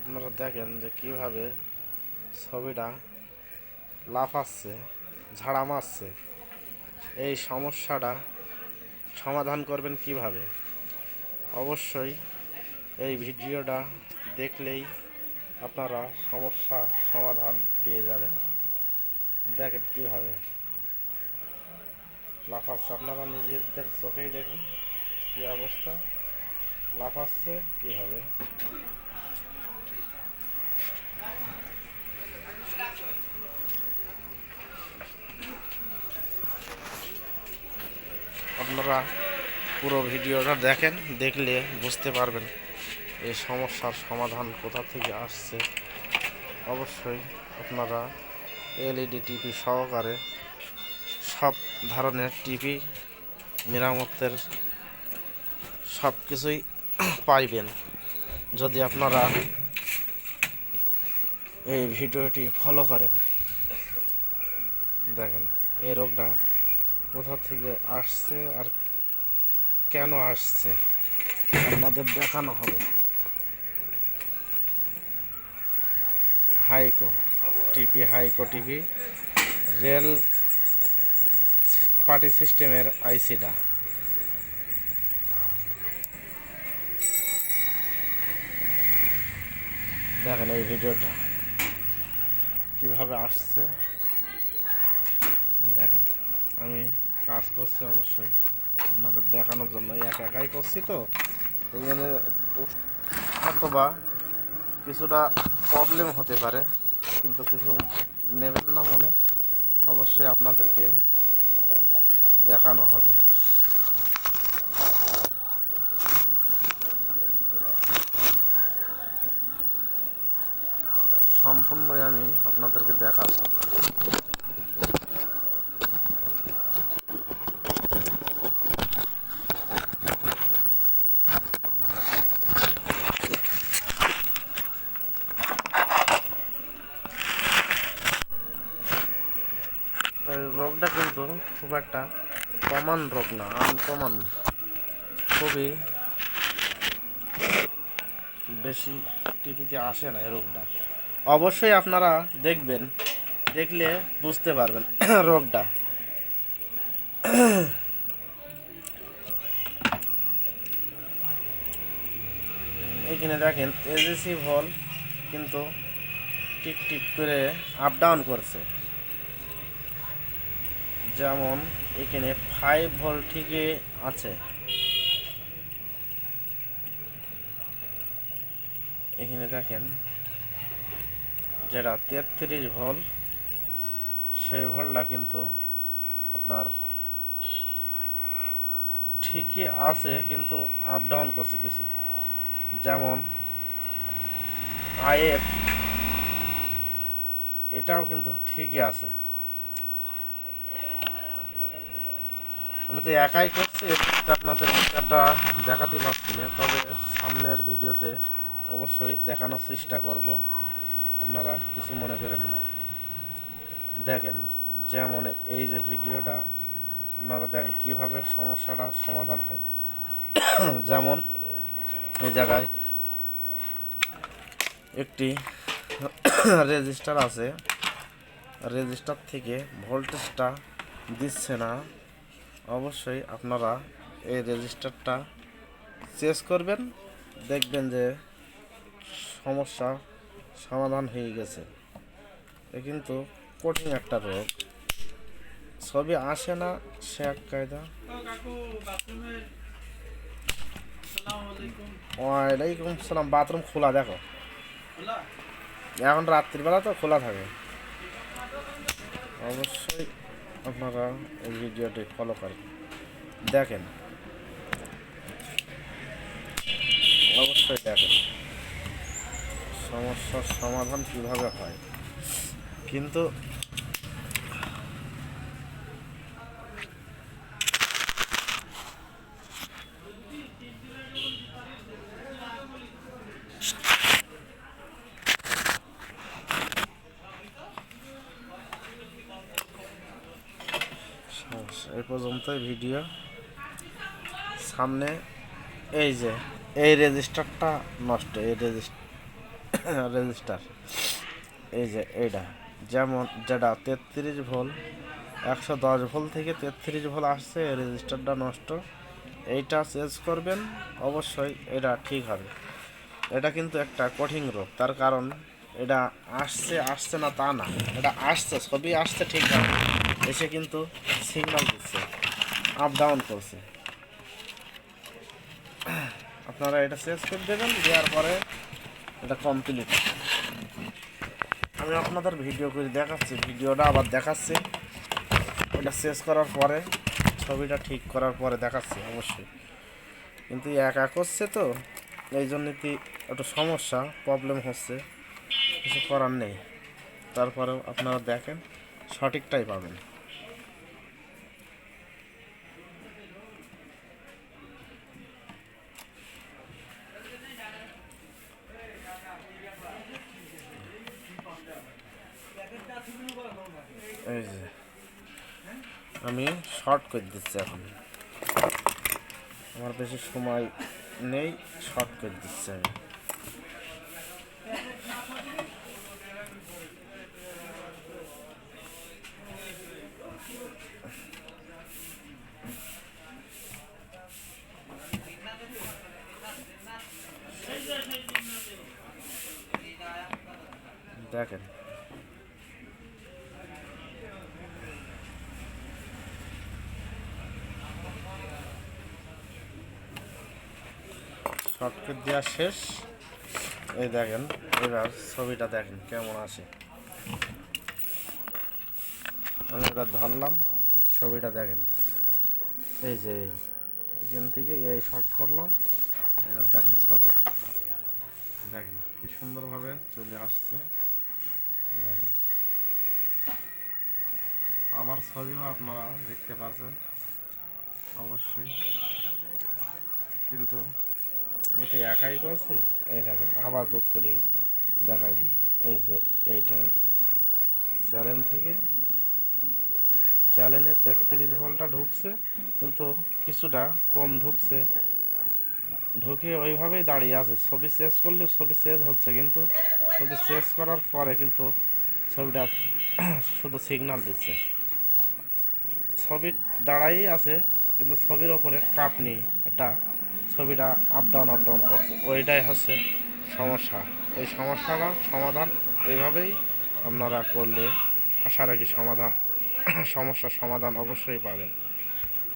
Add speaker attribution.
Speaker 1: আপনারা দেখেন যে কিভাবে ছবিটা লাফাচ্ছে, ঝাড়া মারছে। এই সমস্যাটা সমাধান করবেন কিভাবে? অবশ্যই এই ভিডিওটা দেখলেই আপনারা সমস্যা সমাধান পেয়ে যাবেন। দেখেন কিভাবে লাফাচ্ছে, আপনারা নিজেদের চোখেই দেখুন কি অবস্থা, লাফাচ্ছে কিভাবে। আপনারা পুরো ভিডিওটা দেখেন, দেখলে বুঝতে পারবেন এই সমস্যার সমাধান কোথা থেকে আসছে। অবশ্যই আপনারা এলইডি টিভি সহকারে সব ধরনের টিভি মেরামতের সব কিছুই পাইবেন যদি আপনারা এই ভিডিওটি ফলো করেন। দেখেন এই রোগটা কোথা থেকে আসছে আর কেন আসছে আপনাদের দেখানো হবে। হাইকো টিভি রেল পার্টি সিস্টেমের আইসিটা। দেখেন এই ভিডিওটা কিভাবে আসছে। দেখেন আমি কাজ করছি অবশ্যই আপনাদের দেখানোর জন্য, একাই করছি তো এই জন্য অথবা কিছুটা প্রবলেম হতে পারে, কিন্তু কিছু নেবেন না মনে, অবশ্যই আপনাদেরকে দেখানো হবে। সম্পূর্ণই আমি আপনাদেরকে দেখাবো। রোগটা কিন্তু খুব একটা কমন রোগ না, আনকমন, খুবই বেশি টিভিতে আসে না এই রোগটা। অবশ্যই আপনারা দেখবেন, দেখলে বুঝতে পারবেন রোগটা। এইখানে দেখেন এজিসি ভল কিন্তু টিক টিক করে আপ ডাউন করছে, যেমন এখানে 5 ভোল্ট ঠিকই আছে, এখানে দেখেন যেটা 33 ভোল্ট সেই ভোল্টটা কিন্তু আপনার ঠিকই আছে কিন্তু আপ ডাউন করছে কিছু, যেমন আইএফ এটাও কিন্তু ঠিকই আছে। আমি তো একাই করছি, আপনাদের ভিডিওটা দেখাতে পারছি না, তবে সামনের ভিডিওতে অবশ্যই দেখানোর চেষ্টা করব, আপনারা কিছু মনে করেন না। দেখেন যেমন এই যে ভিডিওটা আপনারা দেখেন কিভাবে সমস্যাটা সমাধান হয়। যেমন এই জায়গায় একটি রেজিস্টার আছে, রেজিস্টার থেকে ভোল্টেজটা দিচ্ছে না। অবশ্যই আপনারা এই রেজিস্টারটা চেঞ্জ করবেন, দেখবেন যে সমস্যা সমাধান হয়ে গেছে। এ কিন্তু কঠিন একটা রোগ, ছবি আসে না, সে এক কায়দা। ওয়ালাইকুম সালাম। বাথরুম খোলা, দেখো এখন রাত্রিবেলা তো খোলা থাকে। অবশ্যই আপনারা এই ভিডিওটি ফলো করেন, দেখেন, অবশ্যই দেখেন সমস্যার সমাধান কিভাবে হয়। কিন্তু এই পর্যন্তই ভিডিও। সামনে এই যে এই রেজিস্টারটা নষ্ট, রেজিস্টার, এই যে এইটা যেমন যেটা 33 ভোল্ট 110 ভোল্ট থেকে 33 ভোল্ট আসছে, এই রেজিস্টারটা নষ্ট, এইটা চেঞ্জ করবেন অবশ্যই, এটা ঠিক হবে। এটা কিন্তু একটা কঠিন রোগ, তার কারণ এটা আসছে না তা না, এটা আসছে, ছবি আসছে ঠিক আছে, এসে কিন্তু সিগন্যাল দিচ্ছে, আপ ডাউন করছে। আপনারা এটা চেঞ্জ করে দেবেন, দেওয়ার পরে এটা কমপ্লিট। আমি আপনাদের ভিডিও করে দেখাচ্ছি, ভিডিওটা আবার দেখাচ্ছি, ওটা চেঞ্জ করার পরে ছবিটা ঠিক করার পরে দেখাচ্ছি অবশ্যই। কিন্তু একা করছে তো, এই জন্য কি একটু সমস্যা প্রবলেম হচ্ছে, কিছু করার নেই। তারপরেও আপনারা দেখেন, সঠিকটাই পাবেন। এই যে আমি শর্ট করে দিচ্ছি এখন, আমার বেশি সময় নেই, শর্ট করে দিচ্ছি আমি। দেখেন শর্টকাট দেওয়া শেষ, এই দেখেন এবার ছবিটা দেখেন কেমন আসে। আমি এবার ধরলাম, ছবিটা দেখেন, এই যে এখান থেকে এই শর্ট করলাম, এবার দেখেন ছবি দেখেন কি সুন্দরভাবে চলে আসছে। দেখেন আমার ছবিও আপনারা দেখতে পাচ্ছেন অবশ্যই, কিন্তু আমি তো একাই করছি। এই দেখেন আবার জোট করে দেখাই দিই, এই যে এইটাই চ্যানেল থেকে চ্যানেলে 33 ভোল্টটা ঢুকছে, কিন্তু কিছুটা কম ঢুকছে, ঢুকে ওইভাবেই দাঁড়িয়ে আছে। ছবি চেঞ্জ করলে ছবি চেঞ্জ হচ্ছে, কিন্তু ছবি চেঞ্জ করার পরে কিন্তু ছবিটা শুধু সিগন্যাল দিচ্ছে, ছবি দাঁড়াই আছে, কিন্তু ছবির ওপরে কাপ নেই, এটা ছবিটা আপ ডাউন করছে, ওইটাই হচ্ছে সমস্যা। এই সমস্যাটার সমাধান এইভাবেই আপনারা করলে আশা রাখি সমস্যার সমাধান অবশ্যই পাবেন।